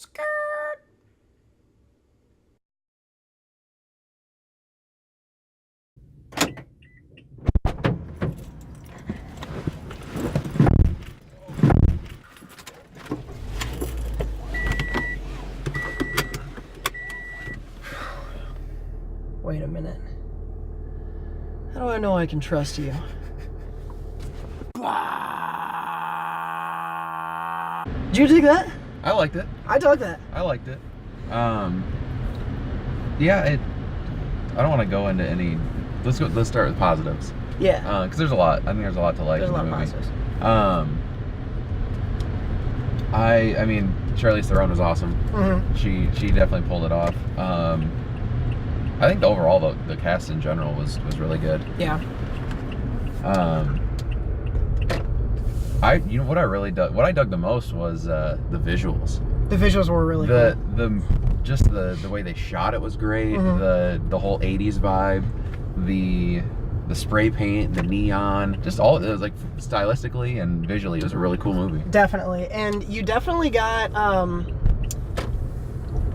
Skirt. Wait a minute. How do I know I can trust you? Did you dig that? I liked it. I dug that. I liked it. Yeah, I don't want to go into any. Let's start with positives. Yeah. Because there's a lot. I think there's a lot to like. There's a lot in of the movie. positives. I mean, Charlize Theron was awesome. Mm-hmm. She definitely pulled it off. I think overall the cast in general was really good. Yeah. What I dug the most was the visuals. The visuals were really cool. The way they shot it was great. Mm-hmm. The whole 80s vibe, the spray paint, the neon, just all it was like stylistically and visually it was a really cool movie. Definitely. And you definitely got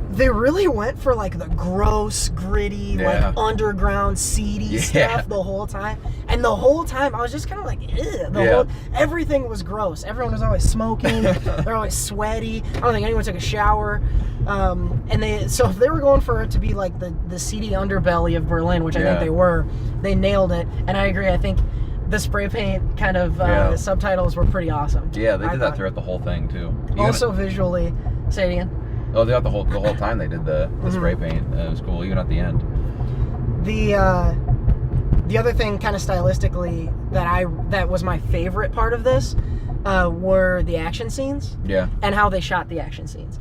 they really went for like the gross, gritty, like underground, seedy stuff the whole time. And the whole time I was just kind of like, ew. Everything was gross. Everyone was always smoking. They're always sweaty. I don't think anyone took a shower. So if they were going for it to be like the seedy underbelly of Berlin, which I think they were, they nailed it. And I agree. I think the spray paint kind of subtitles were pretty awesome. Yeah, they did that throughout the whole thing too. Also visually, say it again. Oh, throughout the whole time they did the spray paint. It was cool, even at the end. The other thing, kind of stylistically, that was my favorite part of this, were the action scenes. Yeah. And how they shot the action scenes.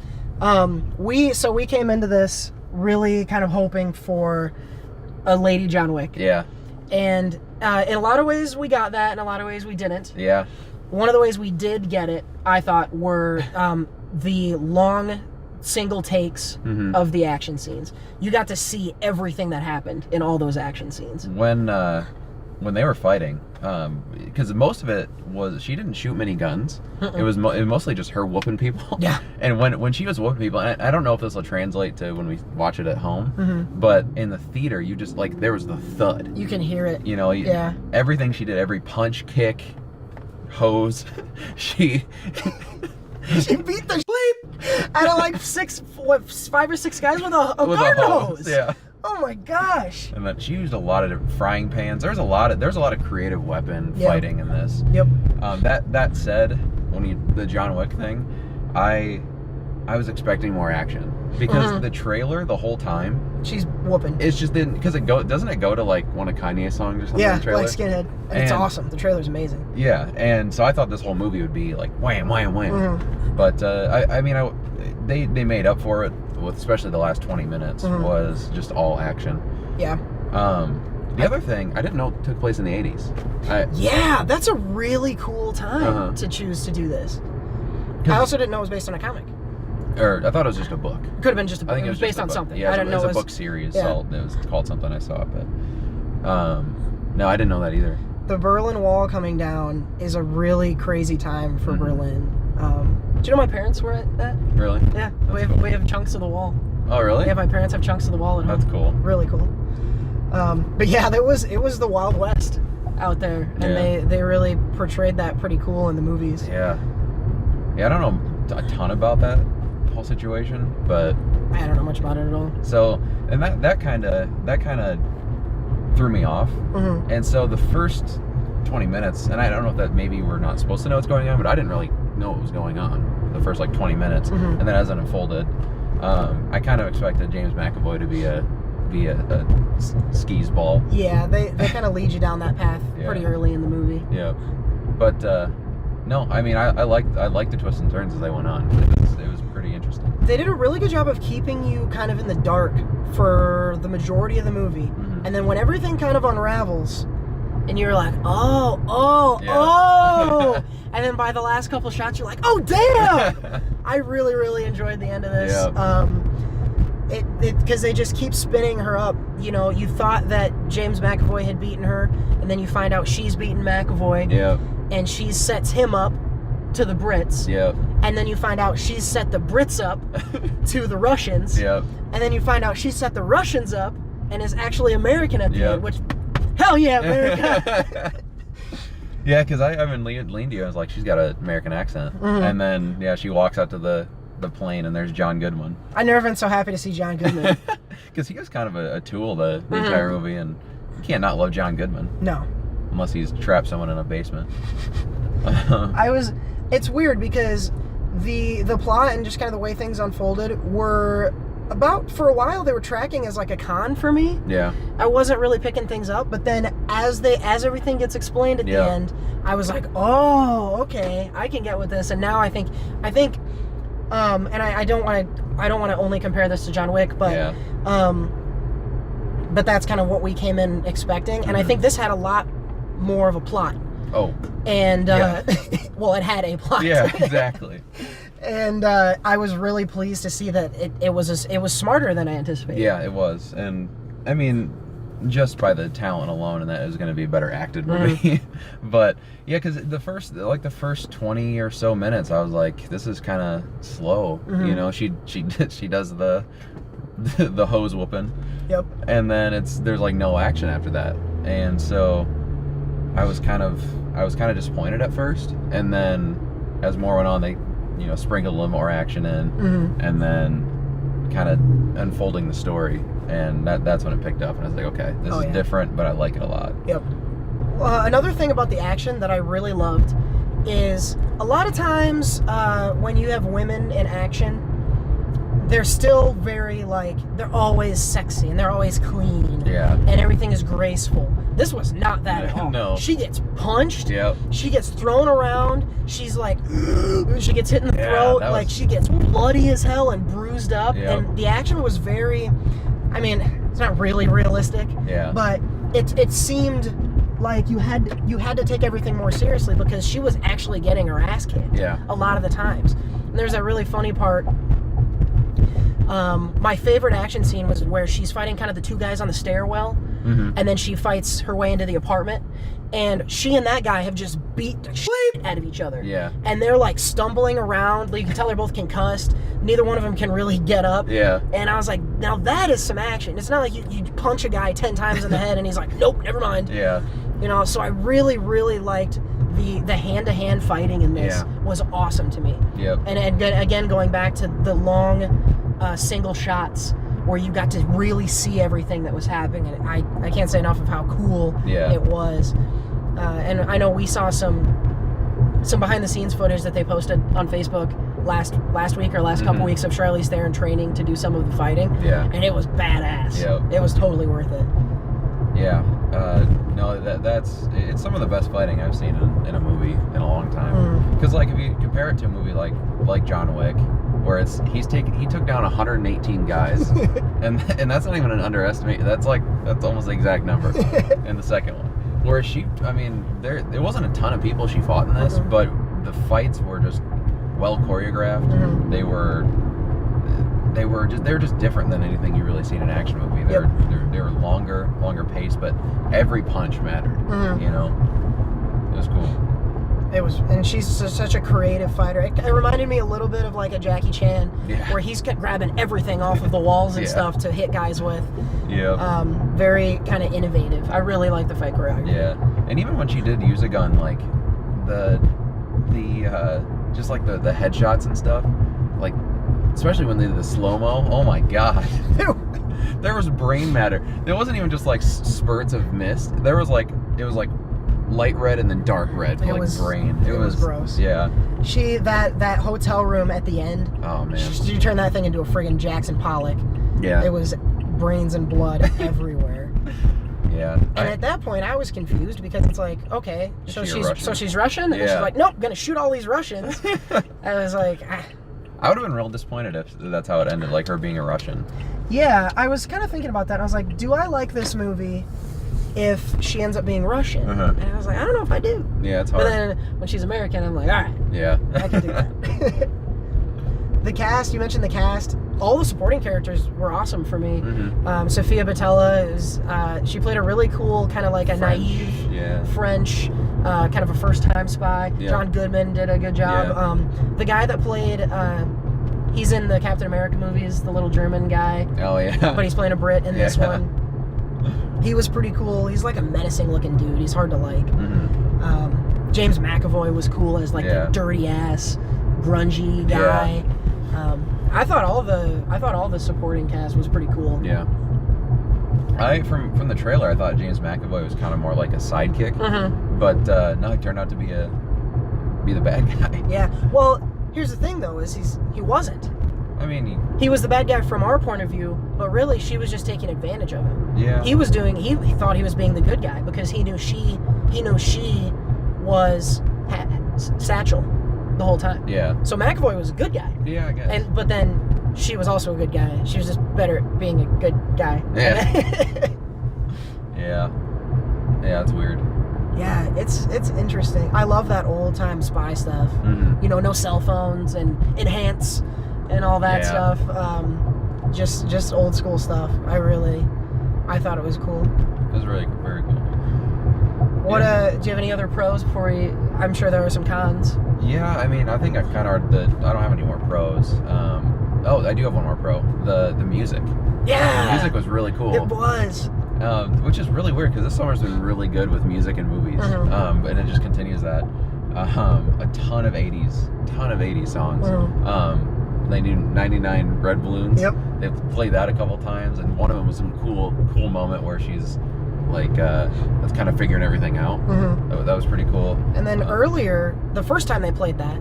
We came into this really kind of hoping for a Lady John Wick. Yeah. And in a lot of ways we got that, in a lot of ways we didn't. Yeah. One of the ways we did get it, I thought, were the long single takes of the action scenes. You got to see everything that happened in all those action scenes. When they were fighting, because most of it was, she didn't shoot many guns. It was mostly just her whooping people. Yeah. And when she was whooping people, and I don't know if this will translate to when we watch it at home, but in the theater, you just, like, there was the thud. You can hear it. You know, everything she did, every punch, kick, hose, she beat the bleep out of like 5 or 6 guys with a garden hose. Yeah. Oh my gosh. And then she used a lot of different frying pans. There's a lot of creative weapon fighting in this. Yep. That said, the John Wick thing, I was expecting more action because the trailer the whole time she's whooping. It's just because doesn't it go to like one of Kanye's songs or something? Yeah, in the trailer? like Skinhead, and it's awesome. The trailer's amazing. Yeah, and so I thought this whole movie would be like wham, wham, wham. But they made up for it with especially the last 20 minutes was just all action. Yeah. The other thing I didn't know took place in the 80s. Yeah, that's a really cool time to choose to do this. I also didn't know it was based on a comic. Or I thought it was just a book. Could have been just a book. I think it was based on something. Yeah, I didn't know it was a book series. So it was called something I saw, but no, I didn't know that either. The Berlin Wall coming down is a really crazy time for Berlin. Do you know my parents were at that? Really? Yeah, we have chunks of the wall. Oh, really? Yeah, my parents have chunks of the wall at home. That's cool. Really cool. But yeah, it was the Wild West out there, and they really portrayed that pretty cool in the movies. Yeah. Yeah, I don't know a ton about that whole situation, but I don't know much about it at all. So, and that kind of threw me off. And so the first 20 minutes, and I don't know if that maybe we're not supposed to know what's going on, but I didn't really know what was going on the first like 20 minutes, and then as it unfolded, I kind of expected James McAvoy to be a skis ball. Yeah, they kind of lead you down that path pretty early in the movie. Yeah, but no, I mean I liked the twists and turns as they went on. It was pretty interesting. They did a really good job of keeping you kind of in the dark for the majority of the movie, and then when everything kind of unravels, and you're like, oh, and then by the last couple shots, you're like, oh damn! I really enjoyed the end of this. Because they just keep spinning her up. You know, you thought that James McAvoy had beaten her, and then you find out she's beaten McAvoy. Yeah. And she sets him up to the Brits. Yep. And then you find out she's set the Brits up to the Russians. Yep. And then you find out she set the Russians up and is actually American at the Yep. end, which, hell yeah, America. Yeah, because I haven't leaned to you. I was like, she's got an American accent. Mm-hmm. And then, yeah, she walks out to the plane, and there's John Goodman. I've never been so happy to see John Goodman. Because he was kind of a tool the entire movie, and you can't not love John Goodman. No. Unless he's trapped someone in a basement. It's weird because the plot and just kind of the way things unfolded were for a while they were tracking as like a con for me. Yeah. I wasn't really picking things up, but then as everything gets explained at the end, I was like, oh, okay, I can get with this. And now I think and I don't want to only compare this to John Wick, but but that's kind of what we came in expecting, and I think this had a lot more of a plot. Oh. And well, it had a plot. Yeah, exactly. And I was really pleased to see that it was smarter than I anticipated. Yeah, it was. And I mean, just by the talent alone, and that is going to be a better acted movie. But yeah, because the first 20 or so minutes, I was like, this is kind of slow. You know, she does the hose whooping. Yep. And then there's like no action after that, and so I was kind of disappointed at first, and then as more went on, they sprinkled a little more action in, and then kind of unfolding the story, and that's when it picked up, and I was like, okay, this is different, but I like it a lot. Yep. Another thing about the action that I really loved is a lot of times when you have women in action, they're still very they're always sexy and they're always clean. Yeah. And everything is graceful. This was not that at all. No. She gets punched. Yep. She gets thrown around. She's like, she gets hit in the throat. She gets bloody as hell and bruised up. Yep. And the action was very, I mean, it's not really realistic. Yeah. But it seemed like you had to take everything more seriously because she was actually getting her ass kicked. Yeah. A lot of the times. And there's that really funny part. My favorite action scene was where she's fighting kind of the two guys on the stairwell, and then she fights her way into the apartment, and she and that guy have just beat the shit out of each other. Yeah. And they're like stumbling around. You can tell they're both concussed. Neither one of them can really get up. Yeah. And I was like, now that is some action. It's not like you punch a guy 10 times in the head and he's like, nope, never mind. Yeah. So I really, really liked the hand-to-hand fighting in this was awesome to me. Yep. And again, going back to the long single shots where you got to really see everything that was happening, and I can't say enough of how cool it was. And I know we saw some behind-the-scenes footage that they posted on Facebook last week or last couple weeks of Charlize Theron training to do some of the fighting. Yeah. And it was badass. Yep. It was totally worth it. Yeah. No, it's some of the best fighting I've seen in a movie in a long time. Because if you compare it to a movie like John Wick, where he took down 118 guys, and that's not even an underestimate. That's almost the exact number in the second one. Where it wasn't a ton of people she fought in this, but the fights were just well choreographed. They were just different than anything you really see in an action movie. They were longer paced, but every punch mattered. It was cool. It was, and she's such a creative fighter. It reminded me a little bit of like a Jackie Chan, where he's grabbing everything off of the walls and stuff to hit guys with. Yeah. Very kind of innovative. I really like the fight choreography. Yeah, and even when she did use a gun, like the just like the headshots and stuff, like especially when they did the slow-mo. Oh my god. There was brain matter. There wasn't even just like spurts of mist. It was like light red and then dark red for brain. It was gross. Yeah. That hotel room at the end. Oh man. She turned that thing into a friggin' Jackson Pollock. Yeah. It was brains and blood everywhere. Yeah. And at that point, I was confused because it's like, okay, so she's Russian, and yeah. she's like, nope, gonna shoot all these Russians. I was like, I would have been real disappointed if that's how it ended, like her being a Russian. Yeah, I was kind of thinking about that. And I was like, do I like this movie if she ends up being Russian? And I was like, I don't know if I do. Yeah, it's hard. But then when she's American, I'm like, all right. Yeah. I can do that. The cast, you mentioned the cast. All the supporting characters were awesome for me. Sofia Boutella she played a really cool, kind of like a naive French kind of a first-time spy. Yeah. John Goodman did a good job. Yeah. The guy that played, he's in the Captain America movies, the little German guy. Oh, yeah. But he's playing a Brit in this one. He was pretty cool. He's like a menacing-looking dude. He's hard to like. Mm-hmm. James McAvoy was cool as like the dirty-ass, grungy guy. Yeah. I thought all the supporting cast was pretty cool. Yeah. From the trailer, I thought James McAvoy was kind of more like a sidekick, but no, he turned out to be the bad guy. Yeah. Well, here's the thing though: is he wasn't. I mean, he was the bad guy from our point of view, but really she was just taking advantage of him. Yeah. He thought he was being the good guy because he knew she was Satchel the whole time. Yeah. So McAvoy was a good guy. Yeah, I guess. But then she was also a good guy. She was just better at being a good guy. Yeah. Yeah. Yeah, it's weird. Yeah, it's interesting. I love that old time spy stuff. Mm-hmm. You know, no cell phones and enhance and all that stuff. Just old school stuff. I thought it was cool. It was really very cool. What do you have any other pros before you? I'm sure there are some cons. Yeah, I mean, I think I've kind of I don't have any more pros. I do have one more pro. The music. Yeah. The music was really cool. It was. Which is really weird because this summer's been really good with music and movies. Mm-hmm. And it just continues that. A ton of 80s songs. Mm-hmm. They do 99 Red Balloons. Yep. They've played that a couple times, and one of them was some cool moment where she's like that's kind of figuring everything out. Mm-hmm. That was pretty cool. And then earlier, the first time they played that,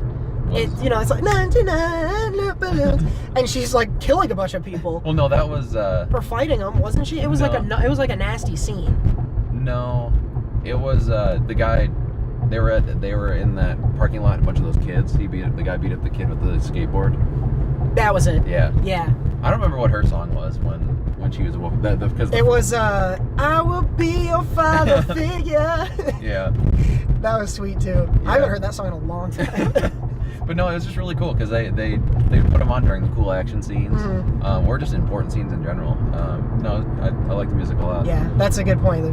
it's like 99 balloons, and she's like killing a bunch of people. Well, no, that was for fighting them, wasn't she? It was like a nasty scene. No, it was the guy. They were in that parking lot. A bunch of those kids. The guy beat up the kid with the skateboard. That was it. Yeah. Yeah. I don't remember what her song was when she was a woman. It was I will be your father figure. Yeah. That was sweet too. Yeah. I haven't heard that song in a long time. But no, it was just really cool because they put them on during the cool action scenes, or just important scenes in general. No, I like the music a lot. Yeah, that's a good point.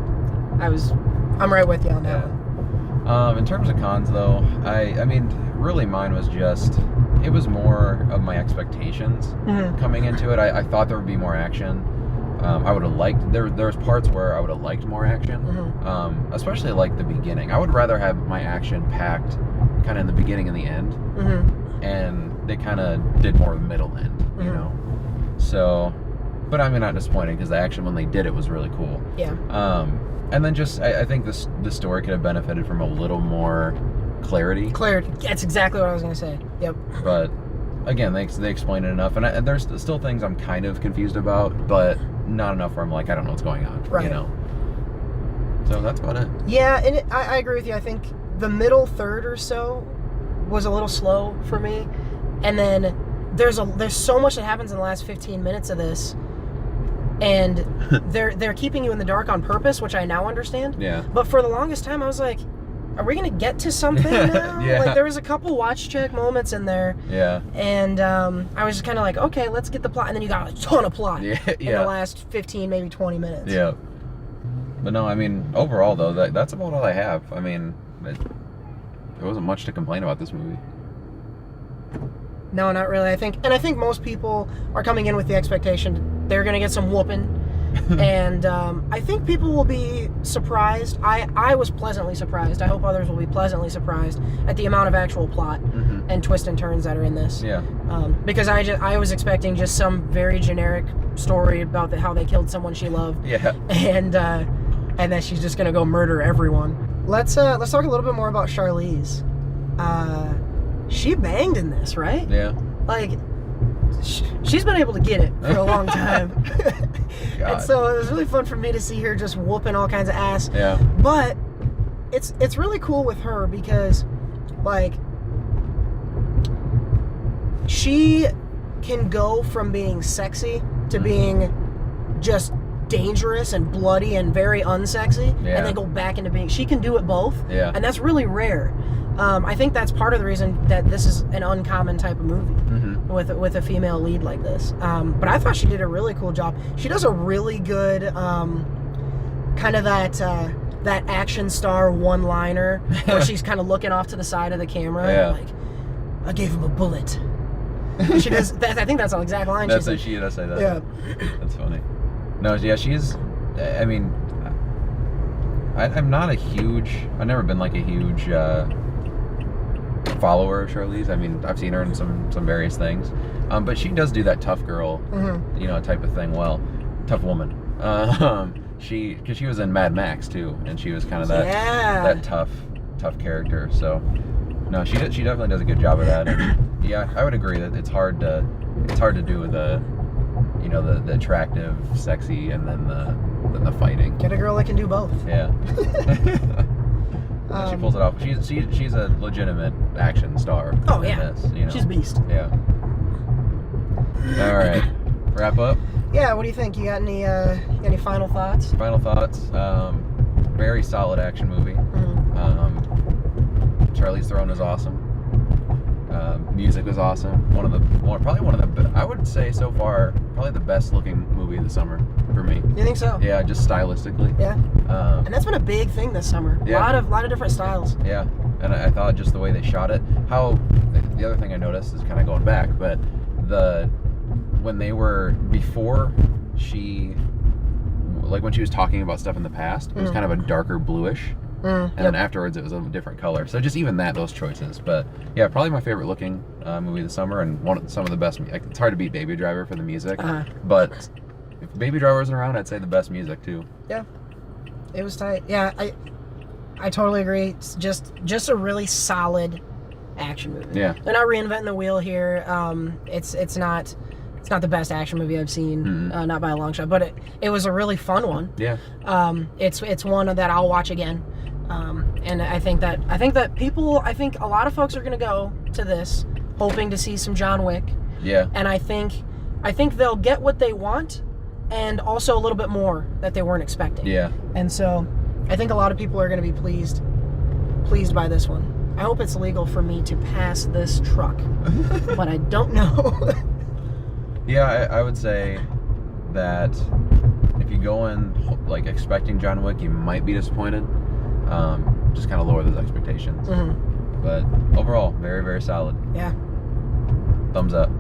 I'm right with you on that one. In terms of cons, though, I mean, really mine was just, it was more of my expectations coming into it. I thought there would be more action. I would have liked, there was parts where I would have liked more action, especially like the beginning. I would rather have my action packed kind of in the beginning and the end, and they kind of did more of the middle end, you know. So, but I mean, not disappointed because the action when they did it was really cool. Yeah. And then just, I think the story could have benefited from a little more clarity. Clarity. That's exactly what I was going to say. Yep. But again, they explain it enough, and there's still things I'm kind of confused about, but not enough where I'm like, I don't know what's going on. Right. You know. So that's about it. Yeah, and I agree with you. I think the middle third or so was a little slow for me, and then there's so much that happens in the last 15 minutes of this, and they're keeping you in the dark on purpose, which I now understand. Yeah. But for the longest time, I was like, are we gonna get to something now? Yeah. Like there was a couple watch check moments in there. Yeah. And I was just kind of like, okay, let's get the plot, and then you got a ton of plot in the last 15, maybe 20 minutes. Yeah. But no, I mean, overall though, that's about all I have. I mean, there wasn't much to complain about this movie. No, not really. I think most people are coming in with the expectation they're gonna get some whooping. And I think people will be surprised. I was pleasantly surprised. I hope others will be pleasantly surprised at the amount of actual plot and twists and turns that are in this. Yeah. Because I was expecting just some very generic story about how they killed someone she loved. Yeah. And that she's just gonna go murder everyone. Let's talk a little bit more about Charlize. She banged in this, right? Yeah. Like, she's been able to get it for a long time. And so it was really fun for me to see her just whooping all kinds of ass. Yeah. But it's really cool with her because, like, she can go from being sexy to being just dangerous and bloody and very unsexy, and then go back into being. She can do it both. Yeah. And that's really rare. I think that's part of the reason that this is an uncommon type of movie with a female lead like this. But I thought she did a really cool job. She does a really good kind of that that action star one-liner where she's kind of looking off to the side of the camera, like, I gave him a bullet. She does. I think that's the exact line. She does say that. Yeah, that's funny. No, yeah, she's. I mean, I'm not a huge. I've never been like a huge follower of Charlize. I mean, I've seen her in some various things, but she does do that tough girl, type of thing well. Tough woman. Because she was in Mad Max too, and she was kind of that tough character. So no, she definitely does a good job of that. And yeah, I would agree that it's hard to do with the attractive, sexy, and then the fighting. Get a girl that can do both. Yeah. She pulls it off. She's a legitimate action star. Oh yeah. This, she's a beast. Yeah. All right. Wrap up. Yeah, what do you think? You got any final thoughts? Final thoughts. Very solid action movie. Charlize Theron is awesome. Music was awesome. Probably one of the I would say so far probably the best looking movie of the summer for me. You think so? Yeah, just stylistically. Yeah. And that's been a big thing this summer. Yeah. A lot of different styles. Yeah, and I thought just the way they shot it. The other thing I noticed is kind of going back, but when they were before when she was talking about stuff in the past, it was kind of a darker bluish. And then afterwards it was a different color. So just even those choices. But yeah, probably my favorite looking movie this summer, and some of the best. It's hard to beat Baby Driver for the music, but if Baby Driver wasn't around, I'd say the best music too. Yeah, it was tight. Yeah, I totally agree. It's just a really solid action movie. Yeah, they're not reinventing the wheel here. It's not the best action movie I've seen, not by a long shot, but it was a really fun one. Yeah. It's one that I'll watch again. And I think that a lot of folks are going to go to this hoping to see some John Wick. Yeah. And I think they'll get what they want and also a little bit more that they weren't expecting. Yeah. And so I think a lot of people are going to be pleased by this one. I hope it's legal for me to pass this truck, but I don't know. Yeah, I would say that if you go in like expecting John Wick, you might be disappointed. Just kind of lower those expectations. But overall, very, very solid. Yeah. Thumbs up.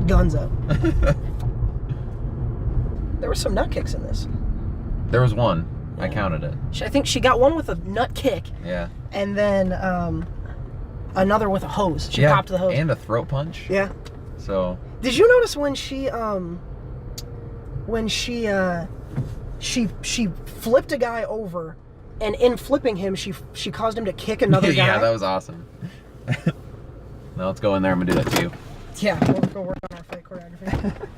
Guns up. There were some nut kicks in this. There was one. Yeah. I counted it. I think she got one with a nut kick. Yeah. And then another with a hose. She popped the hose. And a throat punch. Yeah. So. Did you notice when she flipped a guy over, and in flipping him, she caused him to kick another guy? Yeah, that was awesome. Now let's go in there. I'm gonna do that too. Yeah, we'll go work on our fight choreography.